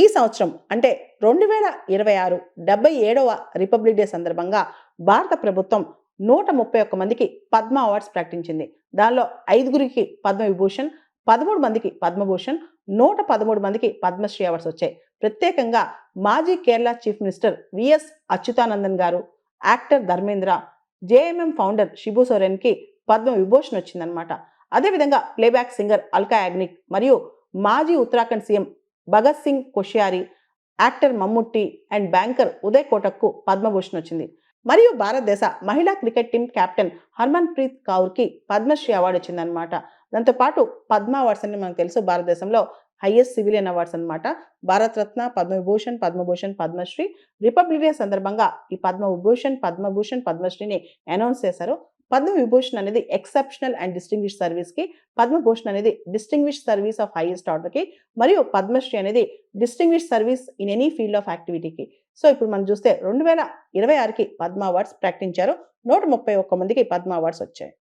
ఈ సంవత్సరం అంటే 2026 77వ రిపబ్లిక్ డే సందర్భంగా భారత ప్రభుత్వం 131 మందికి పద్మ అవార్డ్స్ ప్రకటించింది. దానిలో 5గురికి పద్మవిభూషణ్, 13 మందికి పద్మభూషణ్, 113 మందికి పద్మశ్రీ అవార్డ్స్ వచ్చాయి. ప్రత్యేకంగా మాజీ Kerala chief minister VS Achuthanandan garu, actor Dharmendra, JMM founder Shibu సోరెన్కి పద్మవిభూషణ్ వచ్చిందనమాట. అదేవిధంగా ప్లేబ్యాక్ సింగర్ అల్కా యాగ్నిక్ మరియు మాజీ Uttarakhand CM Bhagat Singh Koshyari, actor Mammootty and banker Uday కోటక్కు పద్మభూషణ్ వచ్చింది. మరియు భారతదేశ మహిళా cricket team captain Harmanpreet కౌర్కి పద్మశ్రీ అవార్డు వచ్చిందనమాట. దాంతోపాటు పద్మ అవార్డ్స్ అని మనకు తెలుసు భారతదేశంలో హైయెస్ట్ సివిలియన్ అవార్డ్స్ అనమాట. భారత్ రత్న, పద్మవిభూషణ్, పద్మభూషణ్, పద్మశ్రీ. రిపబ్లిక్ డే సందర్భంగా ఈ పద్మవిభూషణ్, పద్మభూషణ్, పద్మశ్రీని అనౌన్స్ చేశారు. పద్మవిభూషణ్ అనేది ఎక్సెప్షనల్ అండ్ డిస్టింగ్విష్ సర్వీస్కి, పద్మభూషణ్ అనేది డిస్టింగ్విష్ సర్వీస్ ఆఫ్ హైయెస్ట్ ఆర్డర్కి, మరియు పద్మశ్రీ అనేది distinguish service in any field of యాక్టివిటీకి. సో ఇప్పుడు మనం చూస్తే 2026కి పద్మ అవార్డ్స్ ప్రకటించారు. 131 మందికి పద్మ అవార్డ్స్ వచ్చాయి.